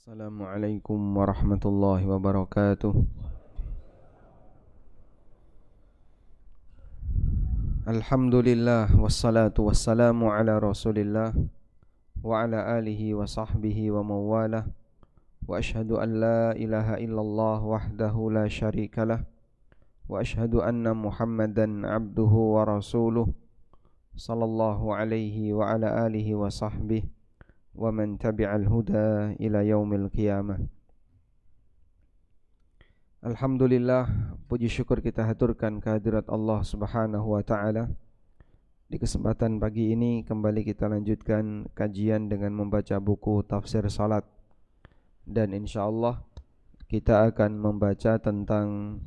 Assalamualaikum warahmatullahi wabarakatuh. Alhamdulillah wassalatu wassalamu ala Rasulillah wa ala alihi wa sahbihi wa mawalah. Wa ashhadu an la ilaha illallah wahdahu la syarikalah wa ashhadu anna Muhammadan abduhu wa rasuluh sallallahu alaihi wa ala alihi wa sahbihi wa man tabi'al huda ila yaumil qiyamah. Alhamdulillah, puji syukur kita haturkan kehadirat Allah Subhanahu wa taala. Di kesempatan pagi ini kembali kita lanjutkan kajian dengan membaca buku tafsir salat. Dan insyaallah kita akan membaca tentang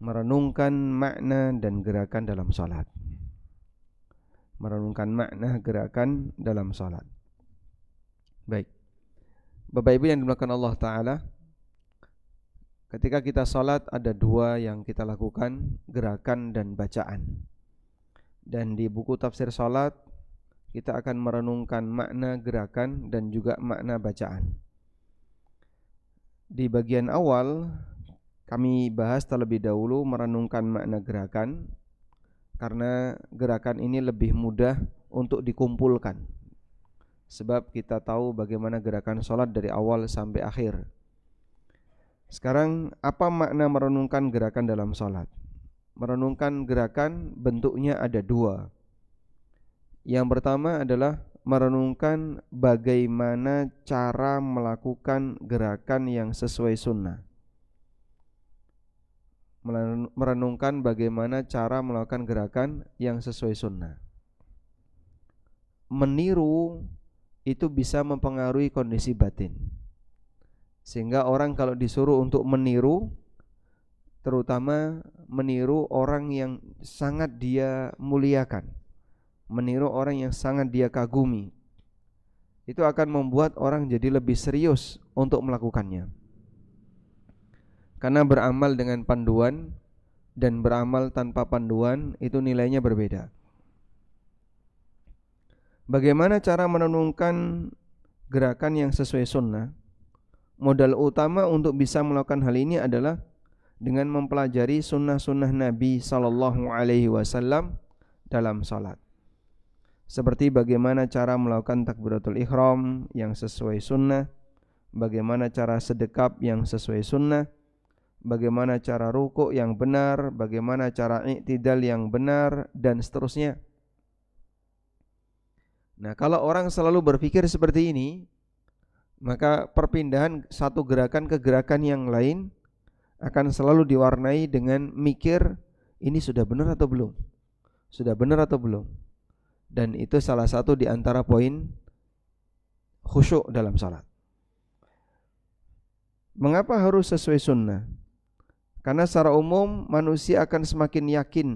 merenungkan makna dan gerakan dalam salat. Merenungkan makna gerakan dalam salat. Baik. Bapak Ibu yang dimuliakan Allah taala, ketika kita salat ada dua yang kita lakukan, gerakan dan bacaan. Dan di buku tafsir salat kita akan merenungkan makna gerakan dan juga makna bacaan. Di bagian awal kami bahas terlebih dahulu merenungkan makna gerakan, karena gerakan ini lebih mudah untuk dikumpulkan. Sebab kita tahu bagaimana gerakan salat dari awal sampai akhir. Sekarang apa makna merenungkan gerakan dalam salat? Merenungkan gerakan bentuknya ada dua. Yang pertama adalah merenungkan bagaimana cara melakukan gerakan yang sesuai sunnah. Merenungkan bagaimana cara melakukan gerakan yang sesuai sunnah. Meniru itu bisa mempengaruhi kondisi batin. Sehingga orang kalau disuruh untuk meniru, terutama meniru orang yang sangat dia muliakan, meniru orang yang sangat dia kagumi, itu akan membuat orang jadi lebih serius untuk melakukannya. Karena beramal dengan panduan dan beramal tanpa panduan itu nilainya berbeda. Bagaimana cara merenungkan gerakan yang sesuai sunnah? Modal utama untuk bisa melakukan hal ini adalah dengan mempelajari sunnah-sunnah Nabi Sallallahu Alaihi Wasallam dalam salat. Seperti bagaimana cara melakukan takbiratul ihram yang sesuai sunnah, bagaimana cara sedekap yang sesuai sunnah, bagaimana cara rukuk yang benar, bagaimana cara i'tidal yang benar, dan seterusnya. Nah, kalau orang selalu berpikir seperti ini, maka perpindahan satu gerakan ke gerakan yang lain akan selalu diwarnai dengan mikir, ini sudah benar atau belum? Sudah benar atau belum? Dan itu salah satu di antara poin khusyuk dalam salat. Mengapa harus sesuai sunnah? Karena secara umum manusia akan semakin yakin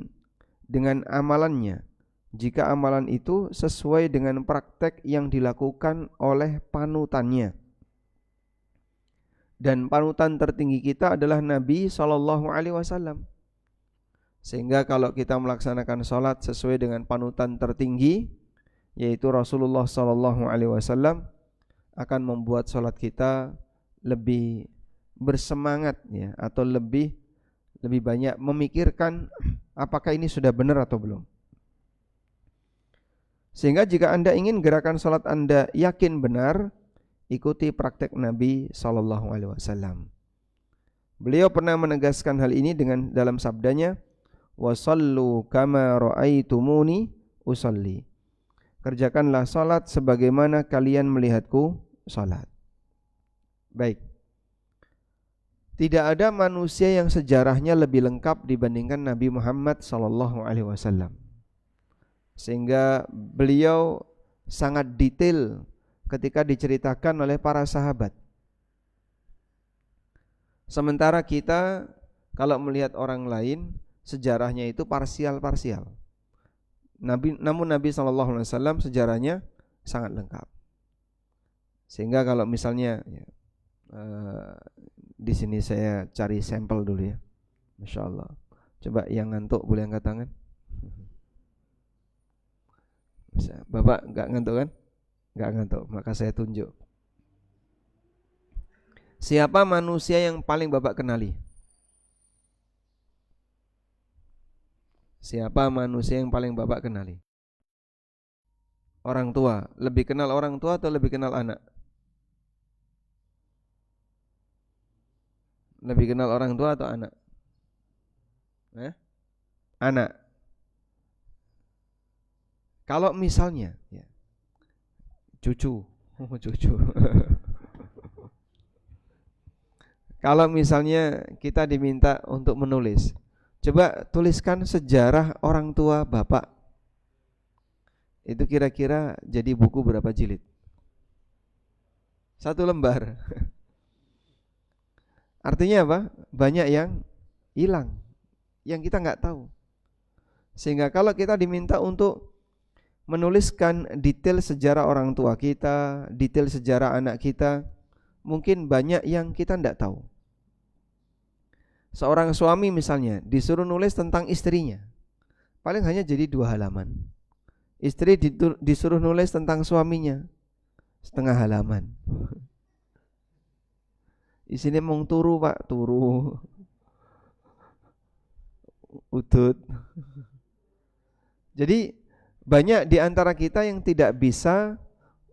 dengan amalannya jika amalan itu sesuai dengan praktek yang dilakukan oleh panutannya. Dan panutan tertinggi kita adalah Nabi Sallallahu Alaihi Wasallam. Sehingga kalau kita melaksanakan salat sesuai dengan panutan tertinggi, yaitu Rasulullah Sallallahu Alaihi Wasallam, akan membuat salat kita lebih bersemangat ya, atau lebih banyak memikirkan apakah ini sudah benar atau belum. Sehingga jika Anda ingin gerakan salat Anda yakin benar, ikuti praktek Nabi Sallallahu Alaihi Wasallam. Beliau pernah menegaskan hal ini dengan dalam sabdanya, "Wasallu kama ra'aitumuni usalli." Kerjakanlah salat sebagaimana kalian melihatku salat. Baik. Tidak ada manusia yang sejarahnya lebih lengkap dibandingkan Nabi Muhammad Sallallahu Alaihi Wasallam. Sehingga beliau sangat detail ketika diceritakan oleh para sahabat. Sementara kita kalau melihat orang lain, sejarahnya itu parsial-parsial. Namun Nabi SAW sejarahnya sangat lengkap. Sehingga kalau misalnya di sini saya cari sampel dulu ya. Masya Allah. Coba yang ngantuk boleh angkat tangan. Bapak enggak ngantuk kan? Enggak ngantuk, maka saya tunjuk. Siapa manusia yang paling Bapak kenali? Siapa manusia yang paling Bapak kenali? Orang tua. Lebih kenal orang tua atau lebih kenal anak? Lebih kenal orang tua atau anak? Anak. Kalau misalnya ya, cucu, cucu. Kalau misalnya kita diminta untuk menulis, coba tuliskan sejarah orang tua Bapak. Itu kira-kira jadi buku berapa jilid? 1 lembar. Artinya apa? Banyak yang hilang, yang kita nggak tahu. Sehingga kalau kita diminta untuk menuliskan detail sejarah orang tua kita, detail sejarah anak kita, mungkin banyak yang kita tidak tahu. Seorang suami misalnya disuruh nulis tentang istrinya, paling hanya jadi 2 halaman. Istri disuruh nulis tentang suaminya, setengah halaman. Isinya mau turu Pak, turu, udut. Jadi banyak di antara kita yang tidak bisa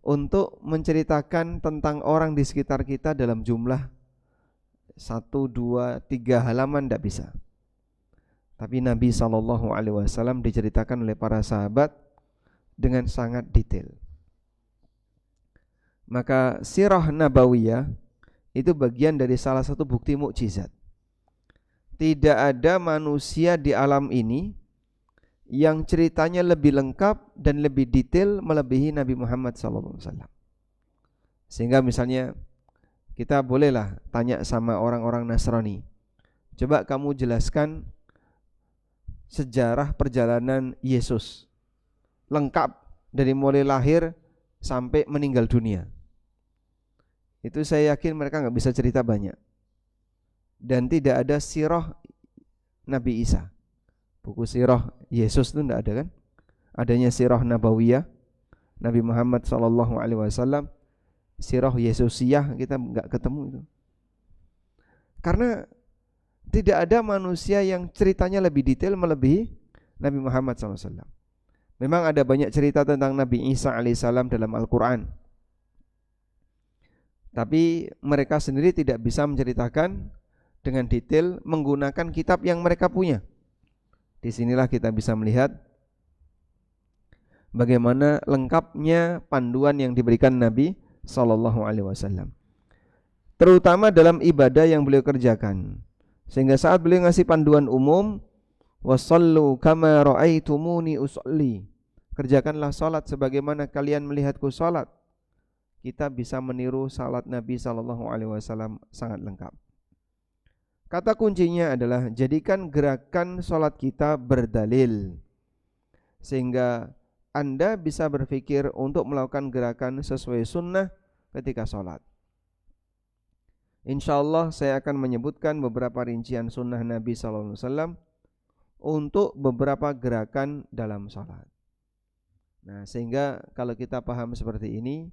untuk menceritakan tentang orang di sekitar kita dalam jumlah 1, 2, 3 halaman, tidak bisa. Tapi Nabi SAW diceritakan oleh para sahabat dengan sangat detail. Maka sirah nabawiyah itu bagian dari salah satu bukti mukjizat. Tidak ada manusia di alam ini yang ceritanya lebih lengkap dan lebih detail melebihi Nabi Muhammad SAW. Sehingga misalnya kita bolehlah tanya sama orang-orang Nasrani, coba kamu jelaskan sejarah perjalanan Yesus lengkap dari mulai lahir sampai meninggal dunia. Itu saya yakin mereka nggak bisa cerita banyak. Dan tidak ada sirah Nabi Isa. Buku sirah Yesus itu tidak ada kan? Adanya sirah Nabawiyah Nabi Muhammad SAW. Sirah Yesusiyah kita nggak ketemu itu. Karena tidak ada manusia yang ceritanya lebih detail melebihi Nabi Muhammad SAW. Memang ada banyak cerita tentang Nabi Isa alaihissalam dalam Al-Quran, tapi mereka sendiri tidak bisa menceritakan dengan detail menggunakan kitab yang mereka punya. Disinilah kita bisa melihat bagaimana lengkapnya panduan yang diberikan Nabi SAW, terutama dalam ibadah yang beliau kerjakan. Sehingga saat beliau ngasih panduan umum, wasallu kama ra'aitumuni usolli, kerjakanlah salat sebagaimana kalian melihatku salat, kita bisa meniru salat Nabi SAW sangat lengkap. Kata kuncinya adalah jadikan gerakan salat kita berdalil, sehingga Anda bisa berpikir untuk melakukan gerakan sesuai sunnah ketika salat. InsyaAllah saya akan menyebutkan beberapa rincian sunnah Nabi SAW untuk beberapa gerakan dalam salat. Nah, sehingga kalau kita paham seperti ini,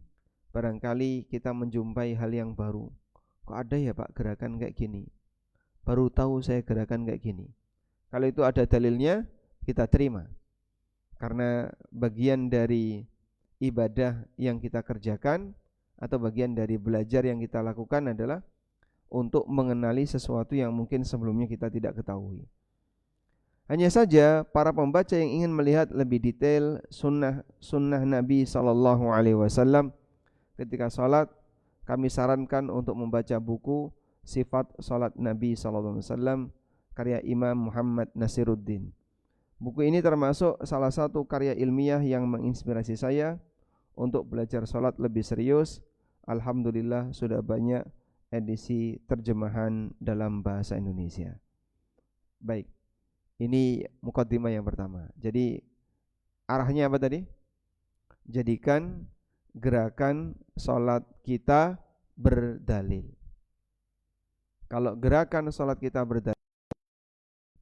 barangkali kita menjumpai hal yang baru. Kok ada ya Pak gerakan kayak gini? Baru tahu saya gerakan kayak gini. Kalau itu ada dalilnya, kita terima. Karena bagian dari ibadah yang kita kerjakan atau bagian dari belajar yang kita lakukan adalah untuk mengenali sesuatu yang mungkin sebelumnya kita tidak ketahui. Hanya saja para pembaca yang ingin melihat lebih detail sunnah Nabi SAW ketika salat, kami sarankan untuk membaca buku Sifat Salat Nabi SAW karya Imam Muhammad Nasiruddin. Buku ini termasuk salah satu karya ilmiah yang menginspirasi saya untuk belajar salat lebih serius. Alhamdulillah sudah banyak edisi terjemahan dalam bahasa Indonesia. Baik, ini mukaddimah yang pertama. Jadi arahnya apa tadi? Jadikan gerakan salat kita berdalil. Kalau gerakan salat kita berdalil,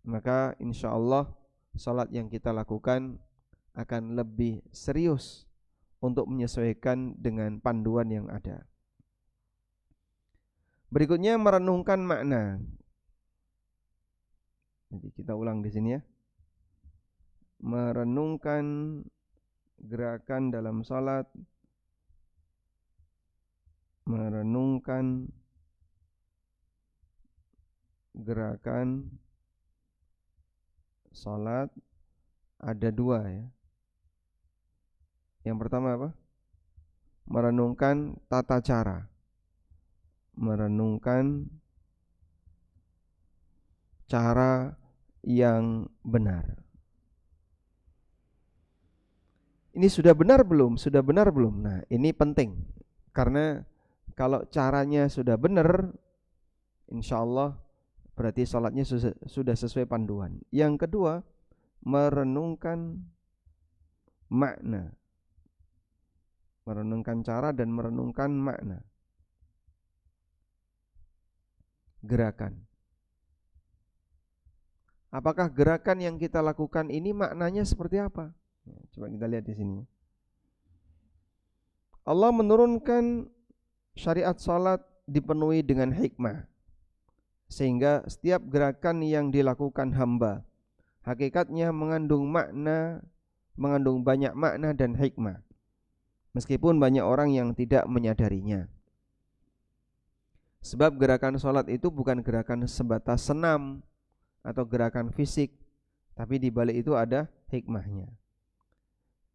maka insya Allah salat yang kita lakukan akan lebih serius untuk menyesuaikan dengan panduan yang ada. Berikutnya merenungkan makna. Jadi kita ulang di sini ya. Merenungkan gerakan dalam salat, merenungkan gerakan salat ada dua ya. Yang pertama apa? Merenungkan tata cara. Merenungkan cara yang benar. Ini sudah benar belum? Sudah benar belum? Nah, ini penting. Karena kalau caranya sudah benar, insya Allah berarti sholatnya sudah sesuai panduan. Yang kedua, merenungkan makna. Merenungkan cara dan merenungkan makna. Gerakan. Apakah gerakan yang kita lakukan ini maknanya seperti apa? Coba kita lihat di sini. Allah menurunkan syariat salat dipenuhi dengan hikmah. Sehingga setiap gerakan yang dilakukan hamba hakikatnya mengandung makna, mengandung banyak makna dan hikmah. Meskipun banyak orang yang tidak menyadarinya. Sebab gerakan salat itu bukan gerakan sebatas senam atau gerakan fisik, tapi di balik itu ada hikmahnya.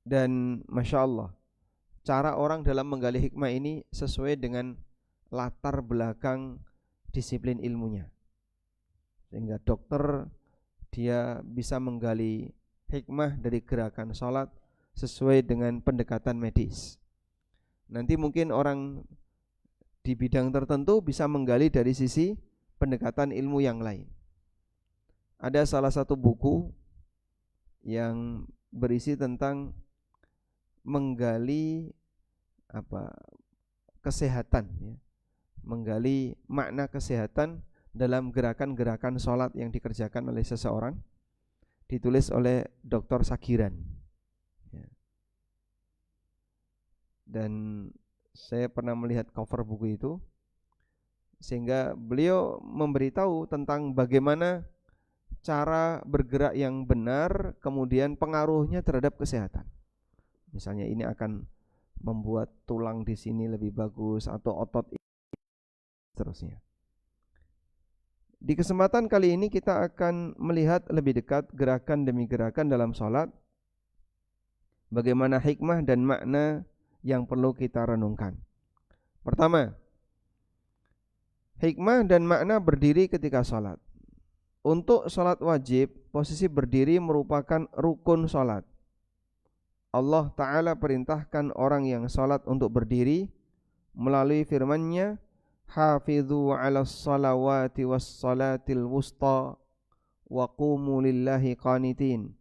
Dan Masya Allah, cara orang dalam menggali hikmah ini sesuai dengan latar belakang disiplin ilmunya. Sehingga dokter dia bisa menggali hikmah dari gerakan sholat sesuai dengan pendekatan medis. Nanti mungkin orang di bidang tertentu bisa menggali dari sisi pendekatan ilmu yang lain. Ada salah satu buku yang berisi tentang menggali kesehatan ya. Menggali makna kesehatan dalam gerakan-gerakan sholat yang dikerjakan oleh seseorang, ditulis oleh Dr. Sagiran ya. Dan saya pernah melihat cover buku itu, sehingga beliau memberitahu tentang bagaimana cara bergerak yang benar, kemudian pengaruhnya terhadap kesehatan. Misalnya ini akan membuat tulang di sini lebih bagus atau otot seterusnya. Di kesempatan kali ini kita akan melihat lebih dekat gerakan demi gerakan dalam sholat, bagaimana hikmah dan makna yang perlu kita renungkan. Pertama, hikmah dan makna berdiri ketika sholat. Untuk sholat wajib, posisi berdiri merupakan rukun sholat. Allah Ta'ala perintahkan orang yang sholat untuk berdiri melalui firman-Nya, hafidhu 'alas salawati was salatil wusta wa qumu lillahi qanitin.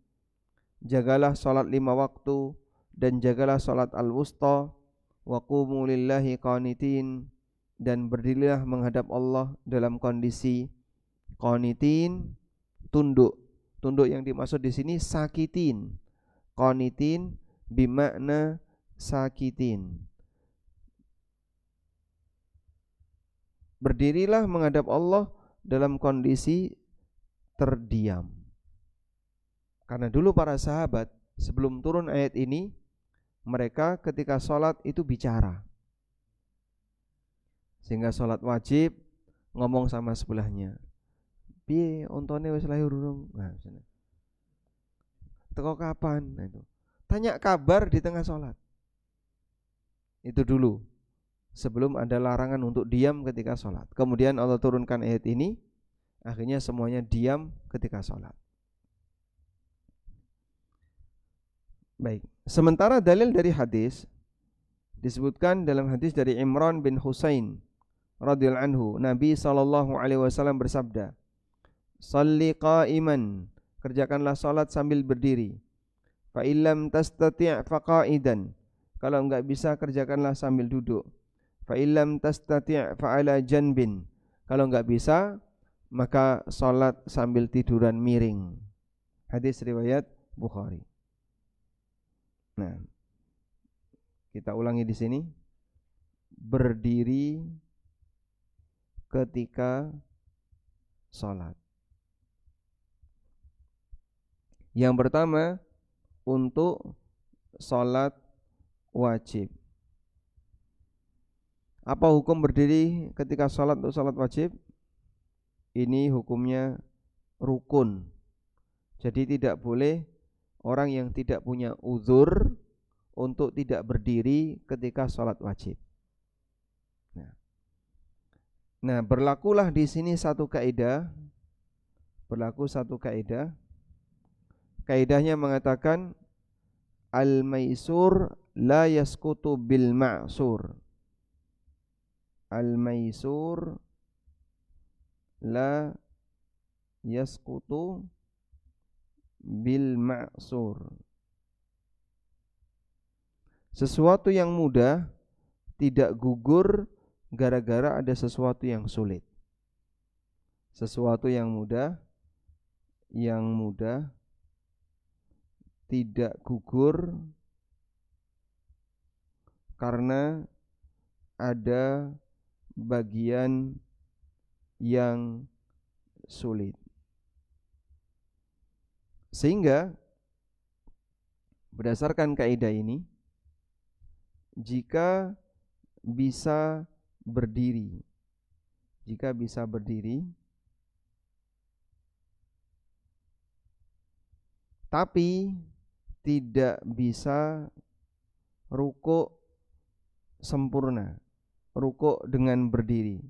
Jagalah salat 5 waktu dan jagalah salat al-wusta wa qumu lillahi qanitin, dan berdirilah menghadap Allah dalam kondisi qanitin, tunduk. Tunduk yang dimaksud di sini sakitin. Qanitin bimakna sakitin. Berdirilah menghadap Allah dalam kondisi terdiam. Karena dulu para sahabat sebelum turun ayat ini, mereka ketika sholat itu bicara. Sehingga sholat wajib ngomong sama sebelahnya, piye ontone wis lahir urung? Nah, teko kapan? Nah, itu. Tanya kabar di tengah sholat. Itu dulu, sebelum ada larangan untuk diam ketika sholat. Kemudian Allah turunkan ayat ini, akhirnya semuanya diam ketika sholat. Baik, sementara dalil dari hadis disebutkan dalam hadis dari Imran bin Husain radhiyallahu anhu, Nabi SAW bersabda, "Shalli qa'iman," kerjakanlah salat sambil berdiri. "Fa illam tastati' fa qa'idan," kalau enggak bisa kerjakanlah sambil duduk. "Fa illam tastati' fa 'ala janbin," kalau enggak bisa maka salat sambil tiduran miring. Hadis riwayat Bukhari. Nah, kita ulangi di sini. Berdiri ketika sholat. Yang pertama, untuk sholat wajib. Apa hukum berdiri ketika sholat untuk sholat wajib? Ini hukumnya rukun. Jadi tidak boleh orang yang tidak punya uzur untuk tidak berdiri ketika sholat wajib. Nah, berlakulah di sini satu kaidah. Berlaku satu kaidah. Kaidahnya mengatakan al-maisur la yasqutu bil ma'sur. Al-maisur la yasqutu bil ma'sur. Sesuatu yang mudah tidak gugur gara-gara ada sesuatu yang sulit. Sesuatu yang mudah tidak gugur karena ada bagian yang sulit. Sehingga berdasarkan kaidah ini, jika bisa berdiri tapi tidak bisa rukuk sempurna, rukuk dengan berdiri.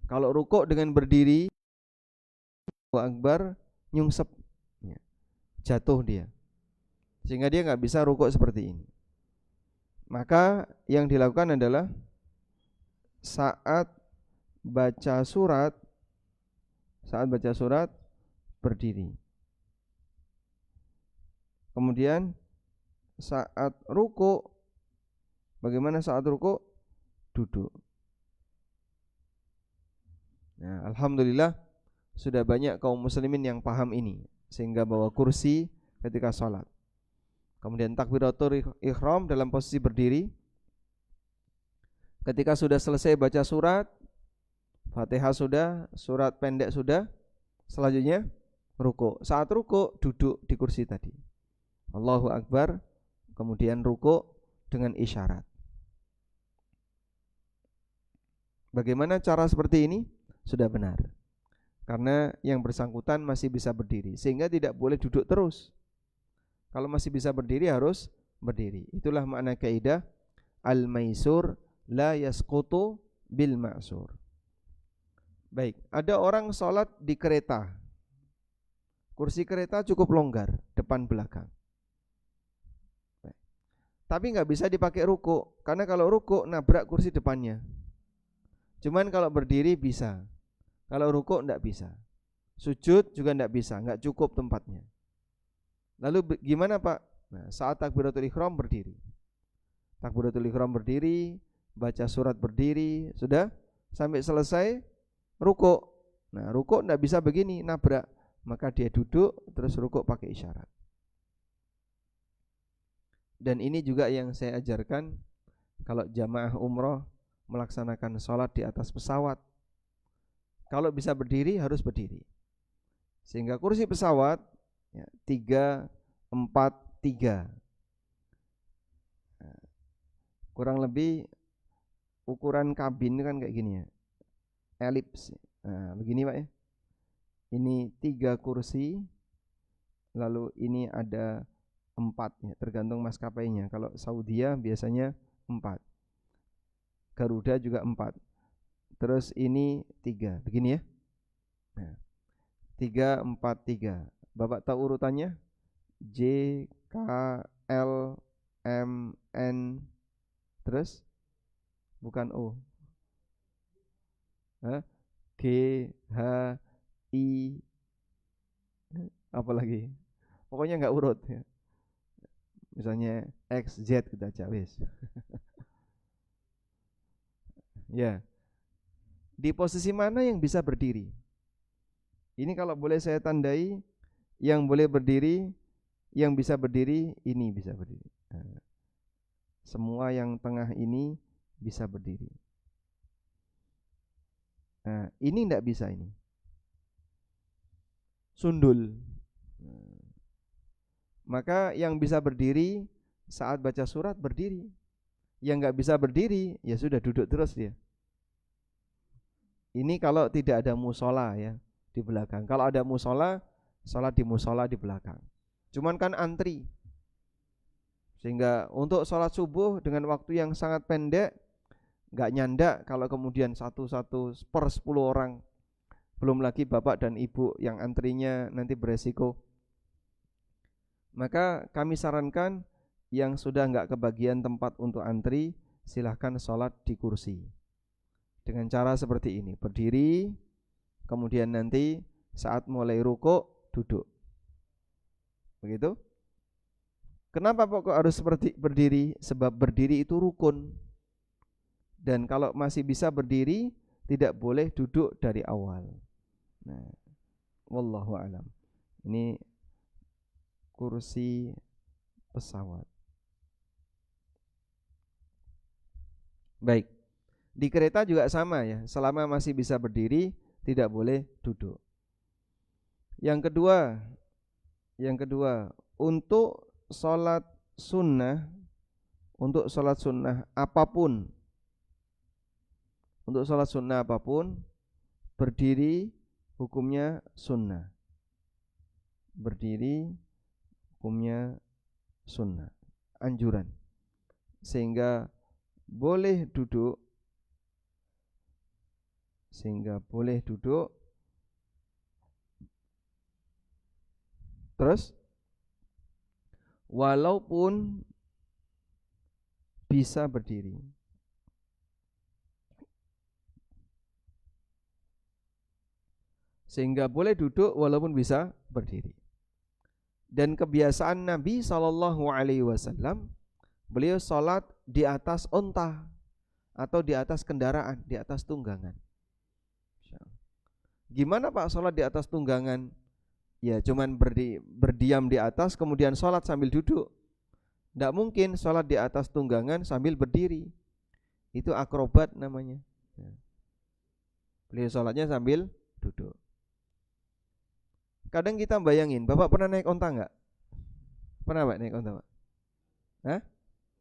Kalau rukuk dengan berdiri, Allahu Akbar, nyungsep, jatuh dia, sehingga dia nggak bisa rukuk seperti ini. Maka yang dilakukan adalah saat baca surat berdiri. Kemudian saat rukuk, bagaimana saat rukuk? Duduk. Nah, alhamdulillah sudah banyak kaum muslimin yang paham ini, sehingga bawa kursi ketika sholat. Kemudian takbiratul ihram dalam posisi berdiri. Ketika sudah selesai baca surat, Fatihah sudah, surat pendek sudah, selanjutnya rukuk. Saat rukuk duduk di kursi tadi. Allahu Akbar, kemudian rukuk dengan isyarat. Bagaimana cara seperti ini? Sudah benar. Karena yang bersangkutan masih bisa berdiri, sehingga tidak boleh duduk terus. Kalau masih bisa berdiri harus berdiri. Itulah makna kaidah al-maisur la yasqutu bil ma'sur. Baik, ada orang sholat di kereta. Kursi kereta cukup longgar, depan belakang. Baik. Tapi nggak bisa dipakai rukuk, karena kalau rukuk nabrak kursi depannya. Cuman kalau berdiri bisa, kalau rukuk nggak bisa. Sujud juga nggak bisa, nggak cukup tempatnya. Lalu gimana Pak? Nah, saat takbiratul ihram berdiri. Takbiratul ihram berdiri, baca surat berdiri, sudah sampai selesai rukuk. Nah, rukuk enggak bisa begini, nabrak. Maka dia duduk terus rukuk pakai isyarat. Dan ini juga yang saya ajarkan kalau jamaah umroh melaksanakan sholat di atas pesawat. Kalau bisa berdiri harus berdiri. Sehingga kursi pesawat 3, 4, 3. Kurang lebih ukuran kabin kan kayak gini ya, elips. Nah, begini Pak ya. Ini 3 kursi, lalu ini ada 4 ya, tergantung maskapainya. Kalau Saudia biasanya 4, Garuda juga 4. Terus ini 3, begini ya. Nah, 3, 4, 3. Bapak tahu urutannya? J, K, L, M, N, terus bukan O, G, H, I, apa lagi? Pokoknya nggak urut ya. Misalnya X, Z kita aja wis. Ya. Di posisi mana yang bisa berdiri? Ini kalau boleh saya tandai, yang boleh berdiri, yang bisa berdiri, ini bisa berdiri. Nah, semua yang tengah ini bisa berdiri. Nah, ini tidak bisa ini. Sundul. Maka yang bisa berdiri saat baca surat berdiri. Yang nggak bisa berdiri ya sudah duduk terus dia. Ini kalau tidak ada musola ya di belakang. Kalau ada musola, sholat di musola di belakang. Cuman kan antri. Sehingga untuk sholat subuh dengan waktu yang sangat pendek, nggak nyandak kalau kemudian satu-satu per 10 orang. Belum lagi bapak dan ibu yang antrinya nanti beresiko. Maka kami sarankan yang sudah nggak kebagian tempat untuk antri, silahkan sholat di kursi. Dengan cara seperti ini, berdiri, kemudian nanti saat mulai rukuk, duduk. Begitu. Kenapa kok harus seperti berdiri? Sebab berdiri itu rukun. Dan kalau masih bisa berdiri, tidak boleh duduk dari awal. Nah, wallahu alam. Ini kursi pesawat. Baik. Di kereta juga sama ya. Selama masih bisa berdiri, tidak boleh duduk. Yang kedua, untuk sholat sunnah apapun, berdiri hukumnya sunnah. Berdiri hukumnya sunnah, anjuran. Sehingga boleh duduk terus walaupun bisa berdiri. Sehingga boleh duduk walaupun bisa berdiri. Dan kebiasaan Nabi SAW, beliau sholat di atas onta atau di atas kendaraan, di atas tunggangan. Gimana Pak sholat di atas tunggangan? Ya cuman berdiam di atas kemudian sholat sambil duduk. Tidak mungkin sholat di atas tunggangan sambil berdiri. Itu akrobat namanya. Beliau sholatnya sambil duduk. Kadang kita bayangin, Bapak pernah naik onta enggak? Pernah Pak naik onta Pak? Hah?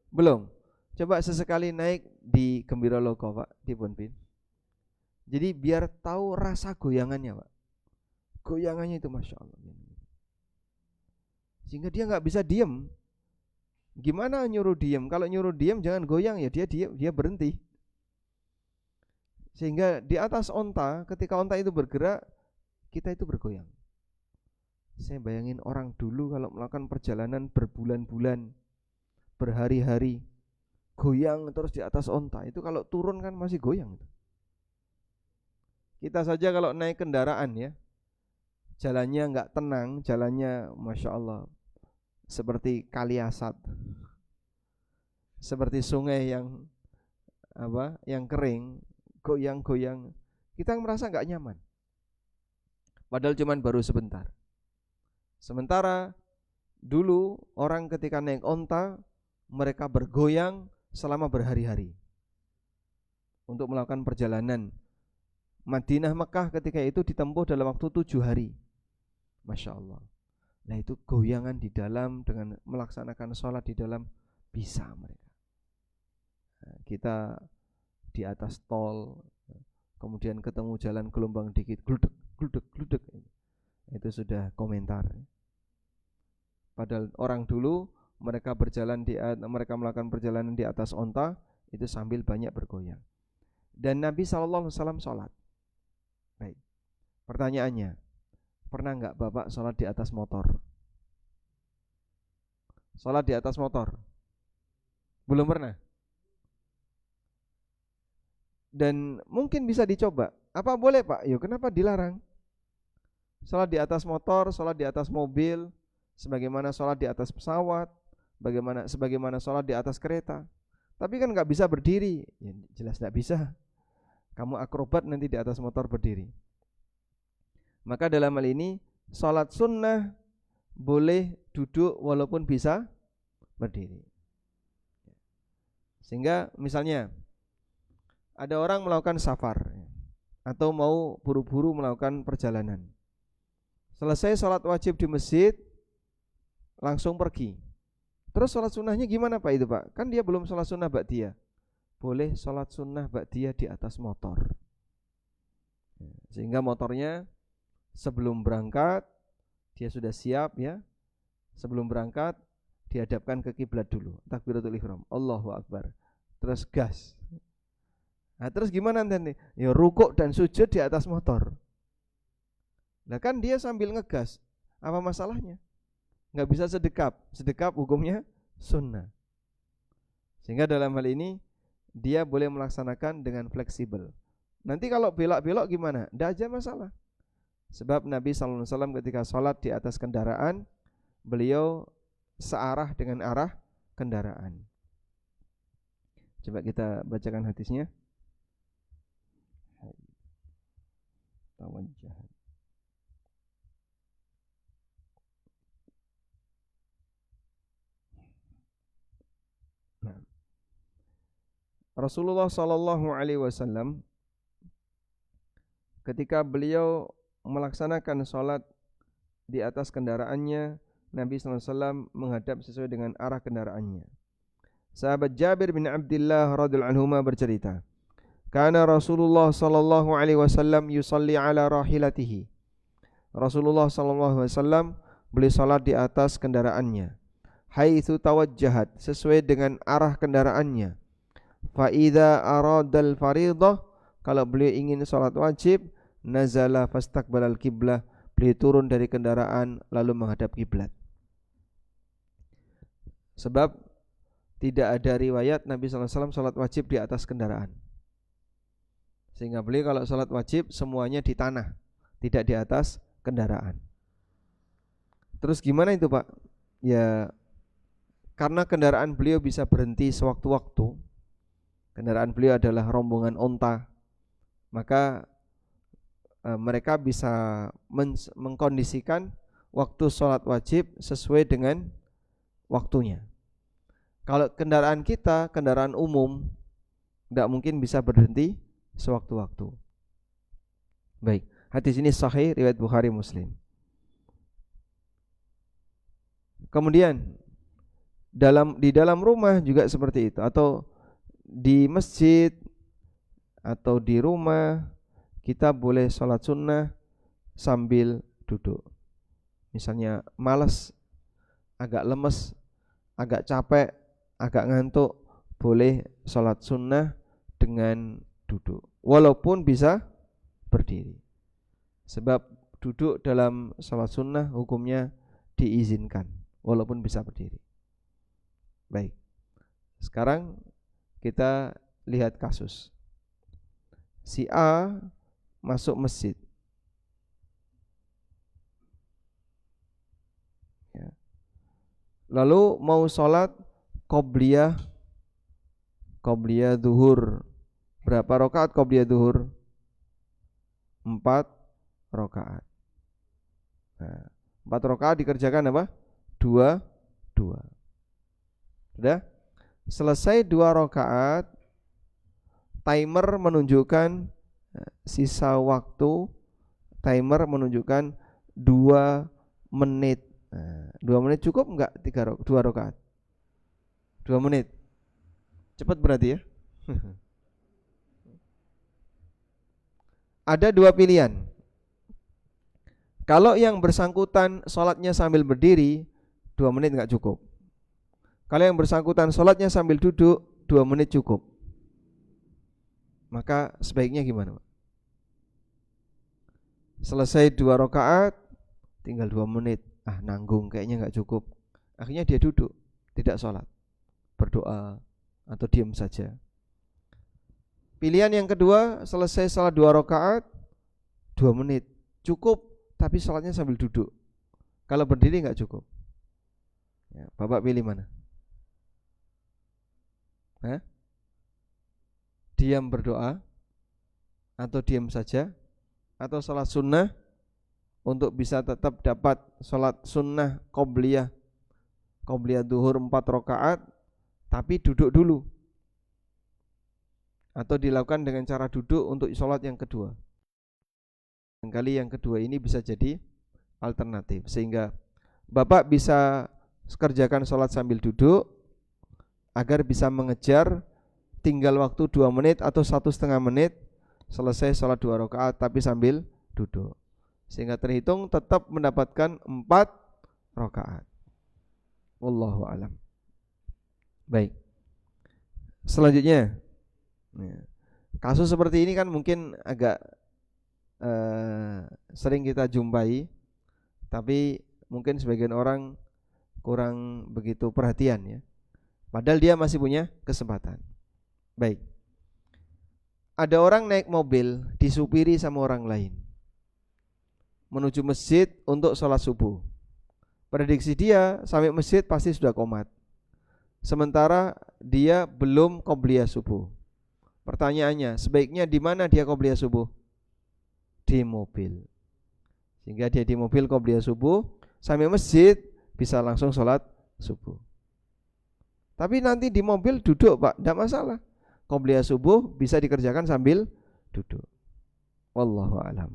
Belum? Coba sesekali naik di Gembira Logo Pak, di Ponpin. Jadi biar tahu rasa goyangannya Pak. Goyangannya itu Masya Allah. Sehingga dia gak bisa diem. Gimana nyuruh diem? Kalau nyuruh diem jangan goyang ya, dia berhenti. Sehingga di atas onta, ketika onta itu bergerak, kita itu bergoyang. Saya bayangin orang dulu kalau melakukan perjalanan berbulan-bulan, berhari-hari, goyang terus di atas onta. Itu kalau turun kan masih goyang. Kita saja kalau naik kendaraan ya, jalannya enggak tenang, jalannya Masya Allah seperti kali asat, seperti sungai yang kering, goyang-goyang, kita merasa enggak nyaman. Padahal cuman baru sebentar. Sementara dulu orang ketika naik onta, mereka bergoyang selama berhari-hari untuk melakukan perjalanan. Madinah Mekah ketika itu ditempuh dalam waktu 7 hari. Masya Allah. Nah itu goyangan di dalam dengan melaksanakan sholat di dalam bisa mereka. Nah, kita di atas tol, kemudian ketemu jalan gelombang dikit, gludek, gludek, gludek. Itu sudah komentar. Padahal orang dulu mereka melakukan perjalanan di atas onta itu sambil banyak bergoyang. Dan Nabi SAW sholat. Baik. Pertanyaannya, pernah enggak Bapak sholat di atas motor? Sholat di atas motor? Belum pernah? Dan mungkin bisa dicoba. Apa boleh Pak? Ya kenapa dilarang? Sholat di atas motor, sholat di atas mobil, sebagaimana sholat di atas pesawat, sebagaimana sholat di atas kereta. Tapi kan enggak bisa berdiri. Ya, jelas enggak bisa. Kamu akrobat nanti di atas motor berdiri. Maka dalam hal ini sholat sunnah boleh duduk walaupun bisa berdiri. Sehingga misalnya Ada orang melakukan safar atau mau buru-buru melakukan perjalanan. Selesai sholat wajib di masjid, langsung pergi. Terus sholat sunnahnya gimana Pak itu Pak? Kan dia belum sholat sunnah ba'diyah. Boleh sholat sunnah ba'diyah di atas motor. Sehingga motornya sebelum berangkat dia sudah siap ya. Sebelum berangkat dihadapkan ke kiblat dulu. Takbiratul ihram. Allahu akbar. Terus gas. Nah, terus gimana nanti? Ya rukuk dan sujud di atas motor. Nah kan dia sambil ngegas. Apa masalahnya? Nggak bisa sedekap. Sedekap hukumnya sunnah. Sehingga dalam hal ini dia boleh melaksanakan dengan fleksibel. Nanti kalau belok-belok gimana? Nggak aja masalah. Sebab Nabi SAW ketika sholat di atas kendaraan, beliau searah dengan arah kendaraan. Coba kita bacakan hadisnya. Rasulullah Sallallahu Alaihi Wasallam ketika beliau melaksanakan sholat di atas kendaraannya, Nabi SAW menghadap sesuai dengan arah kendaraannya. Sahabat Jabir bin Abdullah radhiyallahu anhu bercerita, "Kana Rasulullah sallallahu alaihi wasallam yusalli ala rahilatihi." Rasulullah sallallahu alaihi wasallam beliau salat di atas kendaraannya. Haitsu tawajjahat, sesuai dengan arah kendaraannya. Fa idza aradal fariidhah, kalau beliau ingin salat wajib, nazala fastaqbalal qiblah, beliau turun dari kendaraan lalu menghadap kiblat. Sebab tidak ada riwayat Nabi SAW salat wajib di atas kendaraan. Sehingga beliau kalau salat wajib semuanya di tanah, tidak di atas kendaraan. Terus gimana itu Pak? Ya karena kendaraan beliau bisa berhenti sewaktu-waktu. Kendaraan beliau adalah rombongan onta. Maka mereka bisa mengkondisikan waktu salat wajib sesuai dengan waktunya. Kalau kendaraan kita, kendaraan umum, tidak mungkin bisa berhenti sewaktu-waktu. Baik, hadis ini sahih riwayat Bukhari Muslim. Kemudian di dalam rumah juga seperti itu, atau di masjid atau di rumah kita boleh sholat sunnah sambil duduk. Misalnya malas, agak lemes, agak capek, agak ngantuk, boleh sholat sunnah dengan duduk, walaupun bisa berdiri. Sebab duduk dalam sholat sunnah hukumnya diizinkan, walaupun bisa berdiri. Baik, sekarang kita lihat kasus. Si A masuk masjid, ya. Lalu mau sholat qobliyah zuhur. Berapa rakaat qobliyah zuhur? 4 rakaat. Nah, 4 rakaat dikerjakan apa? 2. Sudah? Selesai 2 rakaat, timer menunjukkan sisa waktu, timer menunjukkan 2 menit. Nah, 2 menit cukup enggak 2 rakaat? 2 menit. Cepat berarti ya. Ada 2 pilihan. Kalau yang bersangkutan sholatnya sambil berdiri, 2 menit enggak cukup. Kalau yang bersangkutan sholatnya sambil duduk, 2 menit cukup. Maka sebaiknya gimana Pak? Selesai 2 rakaat, tinggal 2 menit. Nanggung, kayaknya enggak cukup. Akhirnya dia duduk, tidak sholat, berdoa atau diam saja. Pilihan yang kedua, selesai salat 2 rakaat, 2 menit cukup, tapi salatnya sambil duduk. Kalau berdiri enggak cukup. Ya, Bapak pilih mana? Diam berdoa atau diam saja, atau salat sunnah untuk bisa tetap dapat salat sunnah qobliyah zuhur 4 rakaat, tapi duduk dulu. atau dilakukan dengan cara duduk untuk sholat yang kedua. Kali yang kedua ini bisa jadi alternatif, sehingga Bapak bisa kerjakan sholat sambil duduk agar bisa mengejar tinggal waktu 2 menit atau 1,5 menit selesai sholat 2 rakaat tapi sambil duduk, sehingga terhitung tetap mendapatkan 4 rakaat. Wallahu alam. Baik. Selanjutnya, kasus seperti ini kan mungkin agak sering kita jumpai, tapi mungkin sebagian orang kurang begitu perhatian ya. Padahal dia masih punya kesempatan. Baik. Ada orang naik mobil disupiri sama orang lain menuju masjid untuk sholat subuh. Prediksi dia sampai masjid pasti sudah qomat. Sementara dia belum qobliyah subuh. Pertanyaannya, sebaiknya di mana dia qobliyah subuh? Di mobil. Sehingga dia di mobil qobliyah subuh, sampai masjid bisa langsung sholat subuh. Tapi nanti di mobil duduk Pak, tidak masalah. Qobliyah subuh bisa dikerjakan sambil duduk. Wallahu alam.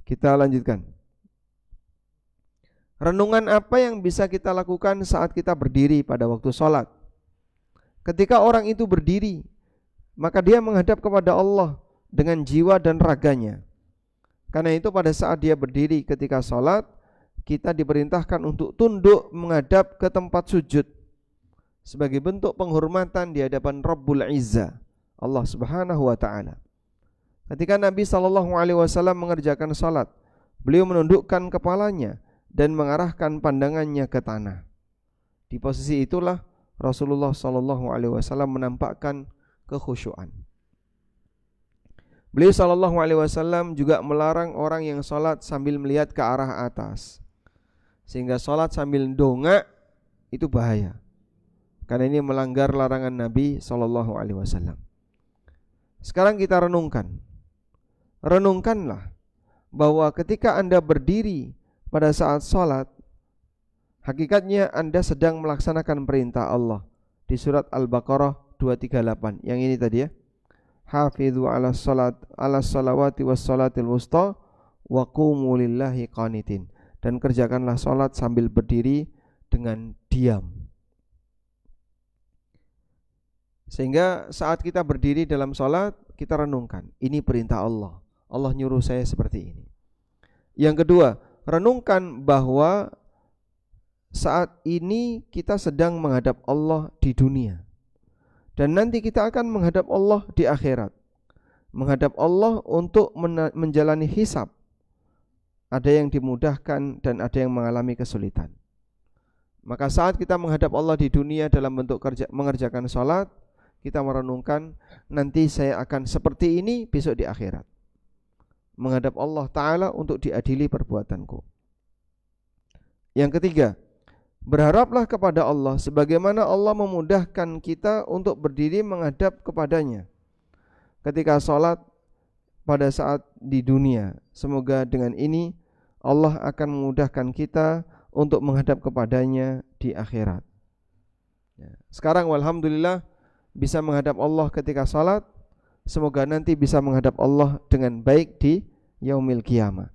Kita lanjutkan. Renungan apa yang bisa kita lakukan saat kita berdiri pada waktu sholat? Ketika orang itu berdiri, maka dia menghadap kepada Allah dengan jiwa dan raganya. Karena itu pada saat dia berdiri ketika sholat, kita diperintahkan untuk tunduk menghadap ke tempat sujud sebagai bentuk penghormatan di hadapan Rabbul Izzah, Allah Subhanahu wa taala. Ketika Nabi SAW mengerjakan salat, beliau menundukkan kepalanya dan mengarahkan pandangannya ke tanah. Di posisi itulah Rasulullah SAW menampakkan kekhusyuan. Beliau SAW juga melarang orang yang salat sambil melihat ke arah atas, sehingga salat sambil dongak itu bahaya, karena ini melanggar larangan Nabi SAW. Sekarang kita renungkanlah bahwa ketika Anda berdiri pada saat sholat, hakikatnya Anda sedang melaksanakan perintah Allah di surat Al-Baqarah 238 yang ini tadi ya, hafidhu ala salawati was salatil wusta wa qumu lillahi qanitin, dan kerjakanlah sholat sambil berdiri dengan diam. Sehingga saat kita berdiri dalam sholat, kita renungkan, ini perintah Allah, Allah nyuruh saya seperti ini. Yang kedua, renungkan bahwa saat ini kita sedang menghadap Allah di dunia, dan nanti kita akan menghadap Allah di akhirat. Menghadap Allah untuk menjalani hisab. Ada yang dimudahkan dan ada yang mengalami kesulitan. Maka saat kita menghadap Allah di dunia dalam bentuk mengerjakan sholat, kita merenungkan, nanti saya akan seperti ini besok di akhirat, menghadap Allah Ta'ala untuk diadili perbuatanku. Yang ketiga, berharaplah kepada Allah sebagaimana Allah memudahkan kita untuk berdiri menghadap kepadanya ketika sholat pada saat di dunia. Semoga dengan ini Allah akan memudahkan kita untuk menghadap kepadanya di akhirat. Sekarang walhamdulillah bisa menghadap Allah ketika sholat. Semoga nanti bisa menghadap Allah dengan baik di yaumil qiyamah.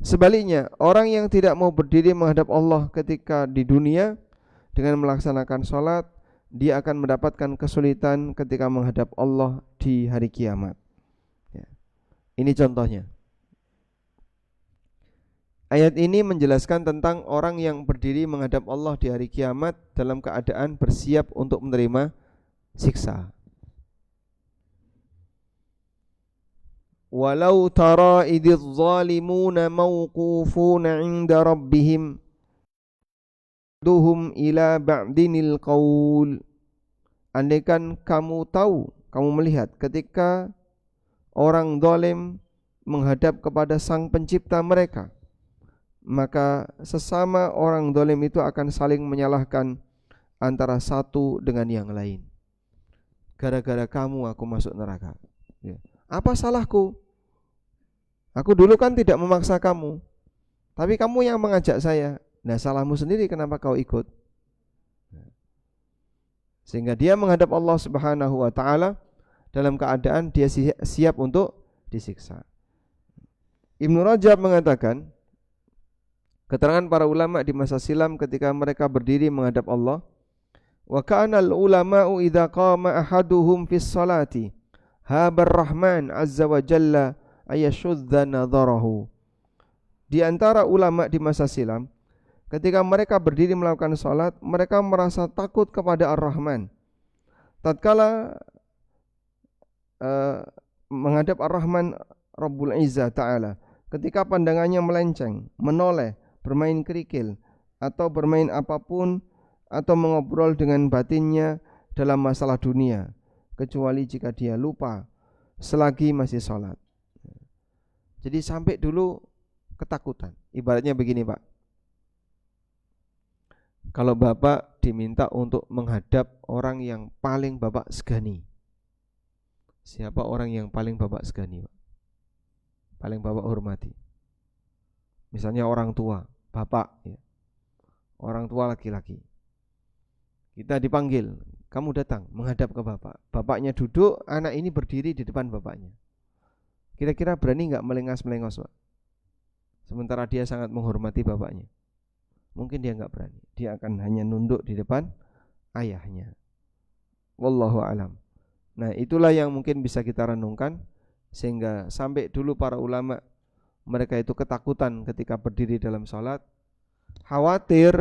Sebaliknya, orang yang tidak mau berdiri menghadap Allah ketika di dunia dengan melaksanakan sholat, dia akan mendapatkan kesulitan ketika menghadap Allah di hari kiamat. Ini contohnya. Ayat ini menjelaskan tentang orang yang berdiri menghadap Allah di hari kiamat dalam keadaan bersiap untuk menerima siksa. Walau tara idz zalimuna mawqufuna 'inda rabbihim duhum ila ba'dinil qaul. Andaikan kamu tahu, kamu melihat ketika orang zalim menghadap kepada Sang Pencipta mereka, maka sesama orang zalim itu akan saling menyalahkan antara satu dengan yang lain. Gara-gara kamu aku masuk neraka. Apa salahku? Aku dulu kan tidak memaksa kamu, tapi kamu yang mengajak saya. Nah, salahmu sendiri, kenapa kau ikut? sehingga dia menghadap Allah Subhanahu wa taala dalam keadaan dia siap untuk disiksa. Ibnu Rajab mengatakan, keterangan para ulama di masa silam ketika mereka berdiri menghadap Allah, wa kana al-ulama'u idza qama ahaduhum fis salati habar rahman azza wa jalla ayashudza nadharahu. Di antara ulama di masa silam, ketika mereka berdiri melakukan salat, mereka merasa takut kepada Ar-Rahman. Tatkala menghadap Ar-Rahman Rabbul Izzah Ta'ala, ketika pandangannya melenceng, menoleh, bermain kerikil, atau bermain apapun, atau mengobrol dengan batinnya dalam masalah dunia, kecuali jika dia lupa selagi masih sholat. Jadi sampai dulu ketakutan. Ibaratnya begini Pak, kalau Bapak diminta untuk menghadap orang yang paling Bapak segani, siapa orang yang paling Bapak segani Pak? Paling Bapak hormati? Misalnya orang tua, Bapak ya. Orang tua laki-laki, kita dipanggil, kamu datang menghadap ke Bapak. Bapaknya duduk, anak ini berdiri di depan bapaknya. Kira-kira berani gak melengas-melengos Pak? Sementara dia sangat menghormati bapaknya. Mungkin dia gak berani. Dia akan hanya nunduk di depan ayahnya. Wallahu alam. Nah itulah yang mungkin bisa kita renungkan, sehingga sampai dulu para ulama, mereka itu ketakutan ketika berdiri dalam sholat, khawatir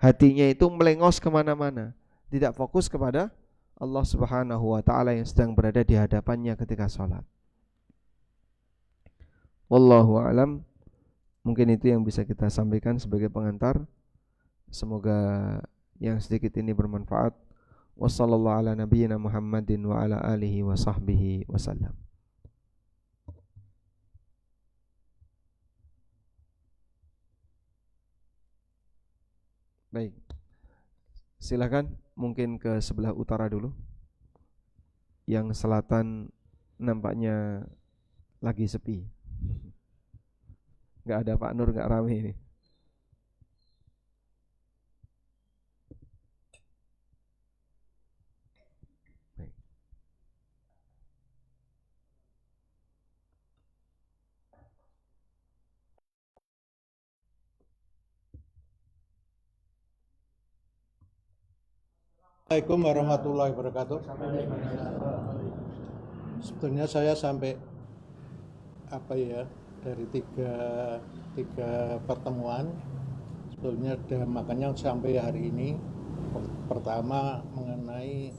hatinya itu melengos kemana-mana, tidak fokus kepada Allah Subhanahu wa ta'ala yang sedang berada di hadapannya ketika sholat. Wallahu a'lam. Mungkin itu yang bisa kita sampaikan sebagai pengantar. Semoga yang sedikit ini bermanfaat. Wassallallahu ala nabiyyina Muhammadin wa ala alihi wa sahbihi wasallam. Baik, silakan mungkin ke sebelah utara dulu. Yang selatan nampaknya lagi sepi. Gak ada Pak Nur, gak rame ini. Baik. Assalamualaikum warahmatullahi wabarakatuh. Sebetulnya saya sampai dari tiga pertemuan sebetulnya makanya sampai hari ini. Pertama mengenai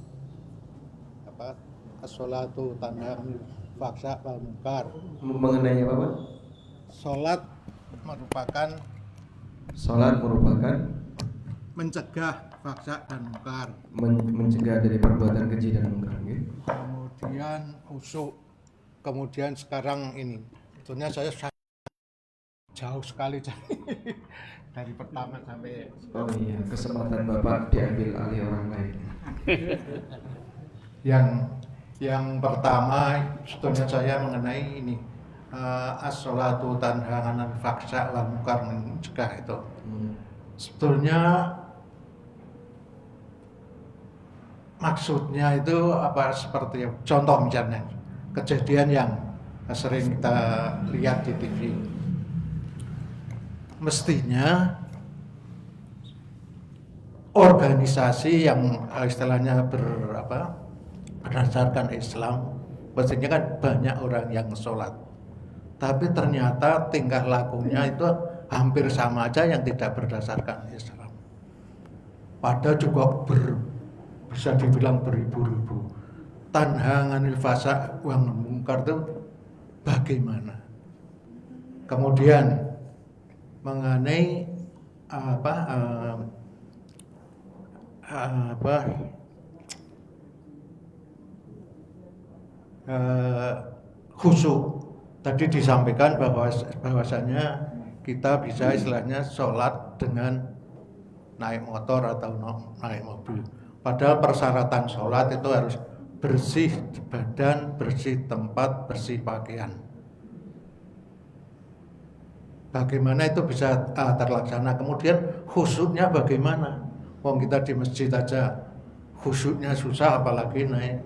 as-sholatu tanha 'anil fahsya wal munkar. Mengenai apa Pak? Sholat merupakan mencegah fahsya dan munkar, mencegah dari perbuatan keji dan munkar. kemudian khusyuk, kemudian sekarang ini sebetulnya saya jauh sekali dari pertama sampai kesempatan Bapak diambil alih orang lain. yang pertama sebetulnya saya mengenai ini as-sholatu tanha 'anil fahsya wal munkar, mencegah itu. Sebetulnya maksudnya itu seperti contoh misalnya kejadian yang sering kita lihat di TV. Mestinya organisasi yang istilahnya berdasarkan Islam, mestinya kan banyak orang yang sholat, tapi ternyata tingkah lakunya itu hampir sama aja yang tidak berdasarkan Islam. Padahal juga bisa dibilang beribu-ribu. Tanha 'anil fahsya wal munkar itu bagaimana? Kemudian mengenai khusyuk. Tadi disampaikan bahwasanya kita bisa istilahnya sholat dengan naik motor atau naik mobil. Padahal persyaratan sholat itu harus bersih badan, bersih tempat, bersih pakaian. Bagaimana itu bisa terlaksana? Kemudian khusyuknya bagaimana? Wong kita di masjid aja khusyuknya susah, apalagi naik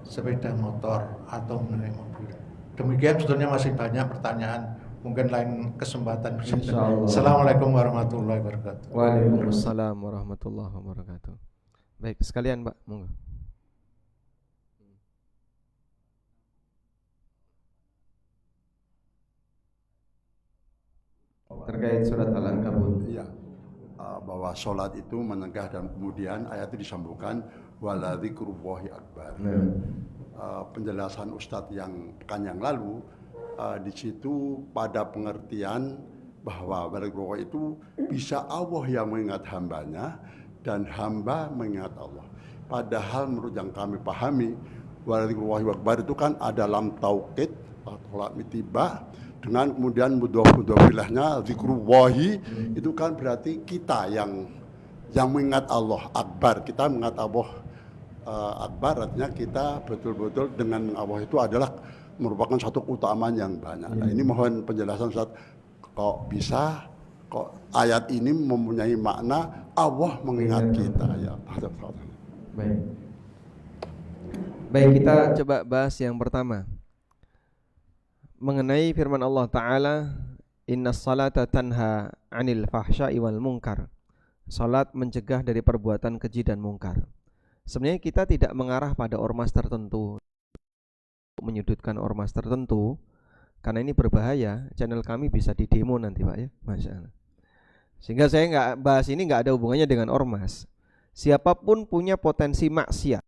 sepeda motor atau naik mobil. Demikian, sebetulnya masih banyak pertanyaan, mungkin lain kesempatan. Insyaallah. Assalamualaikum warahmatullahi wabarakatuh. Waalaikumsalam warahmatullahi wabarakatuh. Baik, sekalian Pak, monggo. Terkait surat Al-Ankabut. Iya, bahwa sholat itu menegah, dan kemudian ayat itu disambungkan waladzikrullahi akbar. Penjelasan Ustadz yang pekan yang lalu di situ pada pengertian bahwa waladzikrullahi itu bisa Allah yang mengingat hambanya dan hamba mengingat Allah. Padahal menurut yang kami pahami, waladzikrullahi akbar itu kan ada lam taukid atau lam itibah, dengan kemudian mudhaf-mudhafilahnya zikrullahi, itu kan berarti kita yang mengingat Allah akbar. Kita mengingat Allah akbar, artinya kita betul-betul dengan Allah itu adalah merupakan satu keutamaan yang banyak. Nah, ini mohon penjelasan Ustaz, kok bisa kok ayat ini mempunyai makna Allah mengingat kita ya. Baik. Baik, kita coba bahas yang pertama mengenai firman Allah Ta'ala, innas salata tanha anil fahsya'i wal munkar. Salat mencegah dari perbuatan keji dan mungkar. Sebenarnya kita tidak mengarah pada ormas tertentu, menyudutkan ormas tertentu, karena ini berbahaya. Channel kami bisa didemo nanti Pak ya, Masya Allah. Sehingga saya nggak bahas ini, nggak ada hubungannya dengan ormas. Siapapun punya potensi maksiat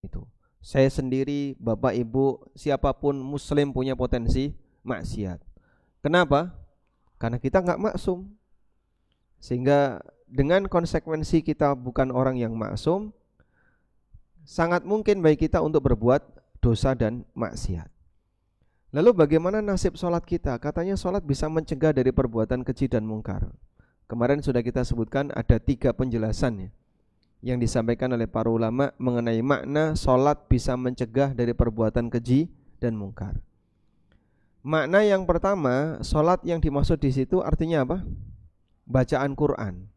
itu. Saya sendiri, bapak ibu, siapapun muslim punya potensi maksiat. Kenapa? Karena kita nggak maksum. Sehingga dengan konsekuensi kita bukan orang yang maksum, sangat mungkin bagi kita untuk berbuat dosa dan maksiat. Lalu bagaimana nasib sholat kita? Katanya sholat bisa mencegah dari perbuatan keji dan mungkar. Kemarin sudah kita sebutkan ada 3 penjelasannya yang disampaikan oleh para ulama mengenai makna sholat bisa mencegah dari perbuatan keji dan mungkar. Makna yang pertama, sholat yang dimaksud di situ artinya apa? Bacaan Quran.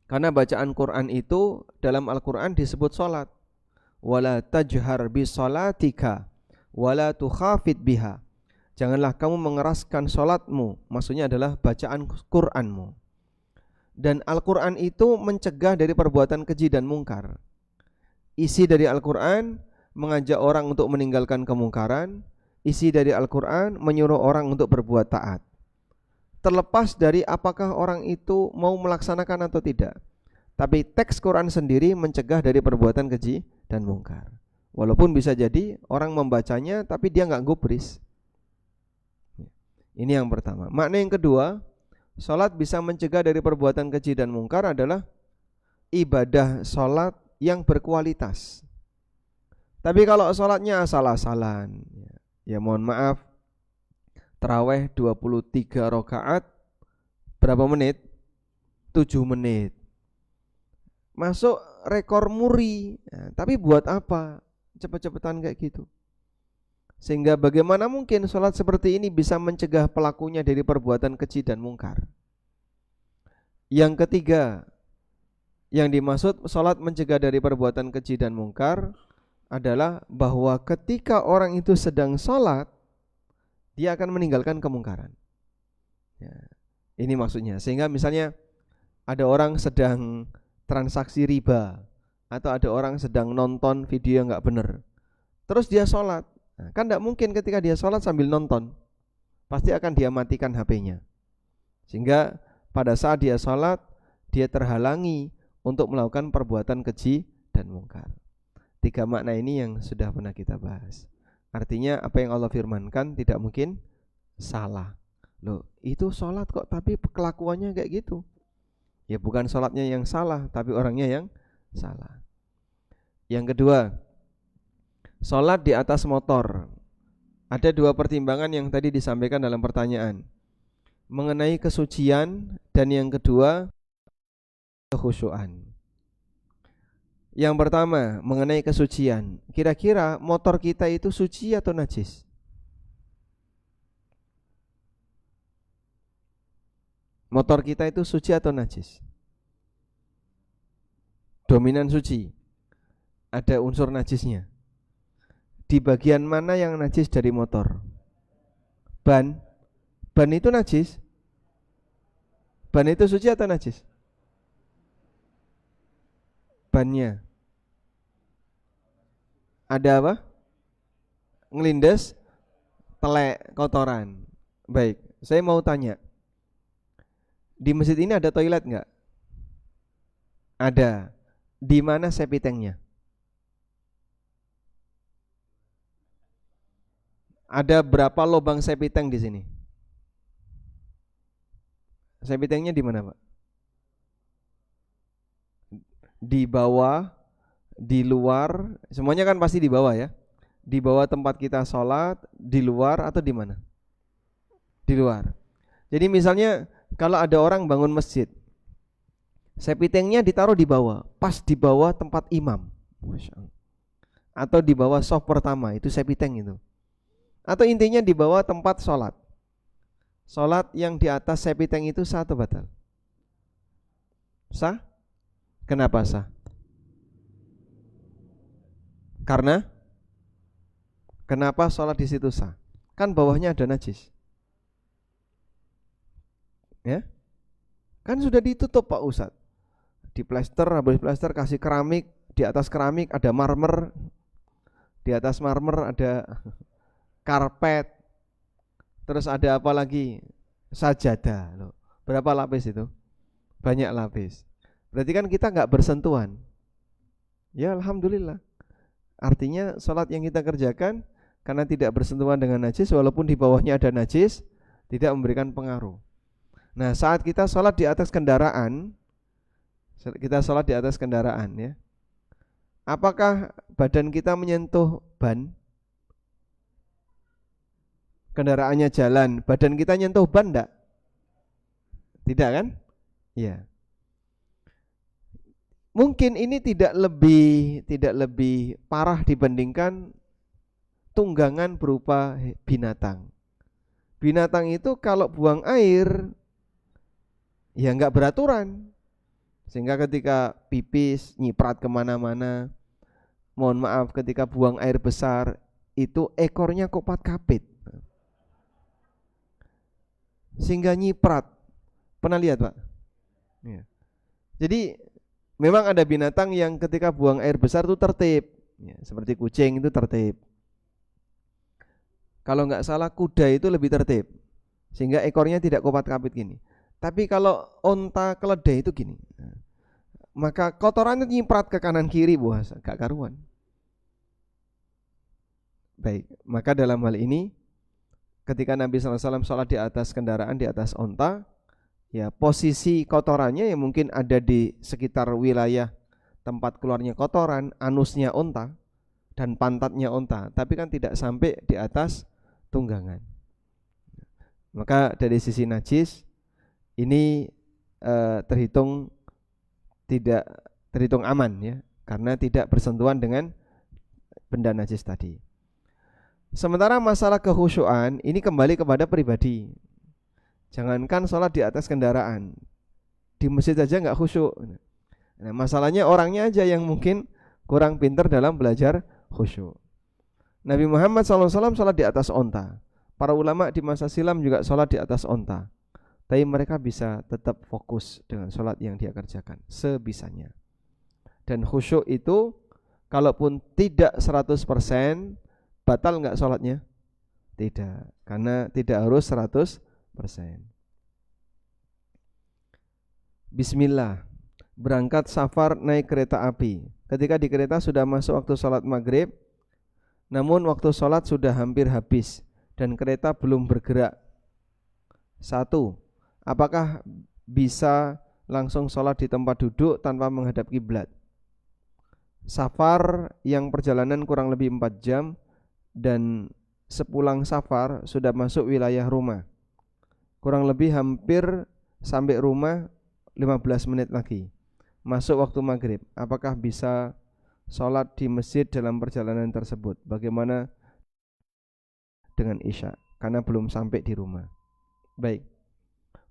Karena bacaan Quran itu dalam Al-Quran disebut sholat. Wala tajhar bi sholatika wala tukhafid biha. Janganlah kamu mengeraskan sholatmu, maksudnya adalah bacaan Quranmu. Dan Al-Quran itu mencegah dari perbuatan keji dan mungkar. Isi dari Al-Quran mengajak orang untuk meninggalkan kemungkaran. Isi dari Al-Quran menyuruh orang untuk berbuat taat. Terlepas dari apakah orang itu mau melaksanakan atau tidak. Tapi teks Quran sendiri mencegah dari perbuatan keji dan mungkar. Walaupun bisa jadi orang membacanya tapi dia nggak gubris. Ini yang pertama. Makna yang kedua, sholat bisa mencegah dari perbuatan keji dan mungkar adalah ibadah sholat yang berkualitas. Tapi kalau sholatnya asal-asalan, ya mohon maaf, taraweh 23 rakaat berapa menit? 7 menit. Masuk rekor muri, tapi buat apa? Cepet-cepetan kayak gitu. Sehingga bagaimana mungkin sholat seperti ini bisa mencegah pelakunya dari perbuatan keji dan mungkar. Yang ketiga, yang dimaksud sholat mencegah dari perbuatan keji dan mungkar adalah bahwa ketika orang itu sedang sholat, dia akan meninggalkan kemungkaran. Ya, ini maksudnya. Sehingga misalnya ada orang sedang transaksi riba, atau ada orang sedang nonton video yang nggak benar, terus dia sholat. Nah, kan tidak mungkin ketika dia sholat sambil nonton, pasti akan dia matikan HP-nya. Sehingga pada saat dia sholat, dia terhalangi untuk melakukan perbuatan keji dan mungkar. 3 makna ini yang sudah pernah kita bahas. Artinya apa yang Allah firmankan tidak mungkin salah. Loh, itu sholat kok tapi kelakuannya kayak gitu. Ya bukan sholatnya yang salah, tapi orangnya yang salah. Yang kedua, sholat di atas motor. Ada 2 pertimbangan yang tadi disampaikan dalam pertanyaan mengenai kesucian, dan yang kedua kekhusyuan. Yang pertama mengenai kesucian, kira-kira motor kita itu suci atau najis? Motor kita itu suci atau najis? dominan suci, ada unsur najisnya. Di bagian mana yang najis dari motor? Ban. Ban itu najis. Ban itu suci atau najis? Bannya. Ada apa? Ngelindes, telek, kotoran. Baik, saya mau tanya. Di masjid ini ada toilet enggak? Ada. Di mana septic tanknya? Ada berapa lubang septic tank di sini? Septic tanknya di mana, Pak? Di bawah, di luar, semuanya kan pasti di bawah ya. Di bawah tempat kita sholat, di luar atau di mana? Di luar. Jadi misalnya kalau ada orang bangun masjid, septic tanknya ditaruh di bawah, pas di bawah tempat imam, Masya Allah. Atau di bawah soft pertama, itu septic tank itu. Atau intinya di bawah tempat sholat. Sholat yang di atas septic tank itu sah atau batal? Sah? Kenapa sah? Karena kenapa sholat di situ sah? Kan bawahnya ada najis. Ya? Kan sudah ditutup Pak Ustadz. Di plester, habis plester kasih keramik, di atas keramik ada marmer. Di atas marmer ada karpet. Terus ada apa lagi? Sajadah. Loh. Berapa lapis itu? Banyak lapis. Berarti kan kita enggak bersentuhan. Ya alhamdulillah. Artinya sholat yang kita kerjakan karena tidak bersentuhan dengan najis, walaupun di bawahnya ada najis, tidak memberikan pengaruh. Nah, saat kita sholat di atas kendaraan, ya, apakah badan kita menyentuh ban? Kendaraannya jalan, badan kita nyentuh ban enggak? Tidak kan? Iya. Mungkin ini tidak lebih parah dibandingkan tunggangan berupa binatang. Binatang itu kalau buang air ya enggak beraturan, sehingga ketika pipis nyiprat kemana-mana. Mohon maaf, ketika buang air besar itu ekornya kopat-kapit sehingga nyiprat. Pernah lihat Pak? Ya. Jadi memang ada binatang yang ketika buang air besar itu tertib, ya, seperti kucing itu tertib. Kalau nggak salah kuda itu lebih tertib, sehingga ekornya tidak kopat-kapit gini. Tapi kalau onta keledai itu gini, maka kotorannya nyiprat ke kanan kiri, buas, gak karuan. Baik, maka dalam hal ini ketika Nabi SAW sholat di atas kendaraan, di atas onta, ya posisi kotorannya yang mungkin ada di sekitar wilayah tempat keluarnya kotoran, anusnya onta dan pantatnya onta, tapi kan tidak sampai di atas tunggangan. Maka dari sisi najis ini terhitung aman ya, karena tidak bersentuhan dengan benda najis tadi. Sementara masalah kekhusyuan ini kembali kepada pribadi. Jangankan sholat di atas kendaraan, di masjid aja nggak khusyuk. Nah, masalahnya orangnya aja yang mungkin kurang pintar dalam belajar khusyuk. Nabi Muhammad SAW sholat di atas onta. Para ulama di masa silam juga sholat di atas onta. Tapi mereka bisa tetap fokus dengan sholat yang dia kerjakan sebisanya. Dan khusyuk itu kalaupun tidak 100%, batal enggak sholatnya? Tidak, karena tidak harus 100%. Bismillah, berangkat safar naik kereta api. Ketika di kereta sudah masuk waktu sholat maghrib, namun waktu sholat sudah hampir habis dan kereta belum bergerak. 1. Apakah bisa langsung sholat di tempat duduk tanpa menghadap kiblat? Safar yang perjalanan kurang lebih 4 jam dan sepulang safar sudah masuk wilayah rumah, kurang lebih hampir sampai rumah 15 menit lagi, masuk waktu maghrib. Apakah bisa sholat di masjid dalam perjalanan tersebut? Bagaimana dengan isya? Karena belum sampai di rumah. Baik,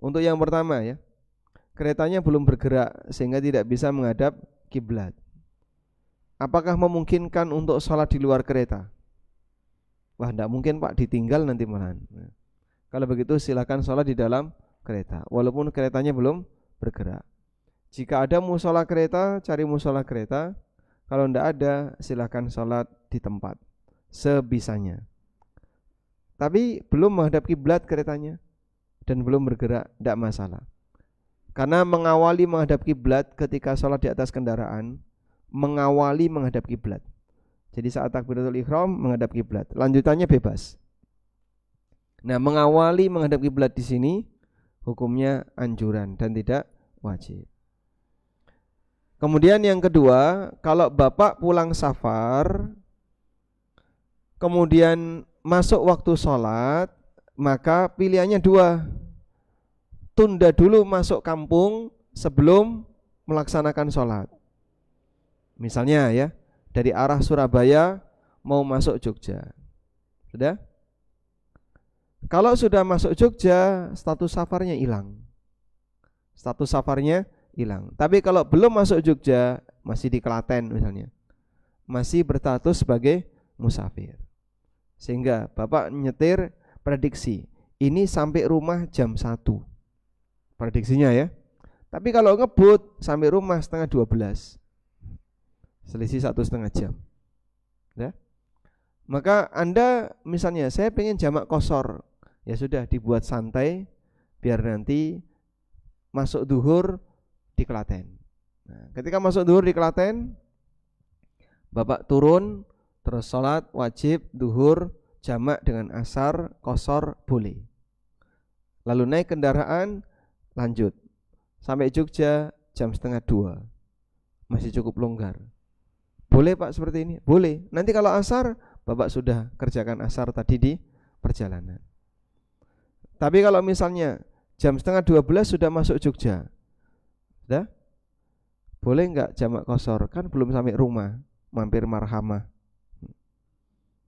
untuk yang pertama ya, keretanya belum bergerak sehingga tidak bisa menghadap kiblat. Apakah memungkinkan untuk sholat di luar kereta? Wah, tidak mungkin Pak, ditinggal nanti malahan. Kalau begitu silakan sholat di dalam kereta, walaupun keretanya belum bergerak. Jika ada musola kereta, cari musola kereta. Kalau tidak ada, silakan sholat di tempat sebisanya. Tapi belum menghadap kiblat keretanya dan belum bergerak, tidak masalah. Karena mengawali menghadap kiblat ketika sholat di atas kendaraan, mengawali menghadap kiblat. Jadi saat takbiratul ihram menghadap kiblat, lanjutannya bebas. Nah, mengawali menghadap kiblat di sini hukumnya anjuran dan tidak wajib. Kemudian yang kedua, kalau bapak pulang safar kemudian masuk waktu sholat, maka pilihannya dua. Tunda dulu masuk kampung sebelum melaksanakan sholat. Misalnya ya, dari arah Surabaya mau masuk Jogja. Sudah? Kalau sudah masuk Jogja, status safarnya hilang. Status safarnya hilang. Tapi kalau belum masuk Jogja, masih di Klaten misalnya, masih berstatus sebagai musafir. Sehingga Bapak nyetir prediksi, ini sampai rumah jam 1. Prediksinya ya. Tapi kalau ngebut sampai rumah setengah 12. Selisih 1,5 jam. Ya. Maka Anda misalnya saya pengen jamak qashar, ya sudah dibuat santai biar nanti masuk duhur di Klaten. Nah, ketika masuk duhur di Klaten, Bapak turun terus sholat wajib duhur jamak dengan asar qashar boleh. Lalu naik kendaraan lanjut sampai Jogja jam 1:30, masih cukup longgar. Boleh Pak seperti ini? Boleh. Nanti kalau asar Bapak sudah kerjakan asar tadi di perjalanan. Tapi kalau misalnya jam 11:30 sudah masuk Jogja, sudah? Boleh enggak jamak qashar? Kan belum sampai rumah, mampir marhamah.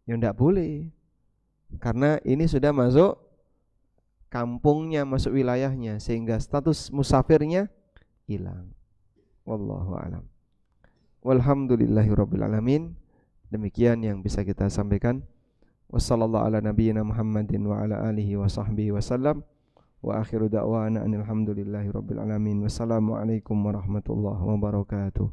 Ya enggak boleh. Karena ini sudah masuk kampungnya, masuk wilayahnya, sehingga status musafirnya hilang. Wallahu a'lam. Walhamdulillahirabbil alamin. Demikian yang bisa kita sampaikan. Wassallallahu ala nabiyyina Muhammadin wa ala alihi wa sahbihi wasallam. Wa akhiru da'wana anil hamdulillahi rabbil alamin. Wassalamualaikum warahmatullahi wabarakatuh.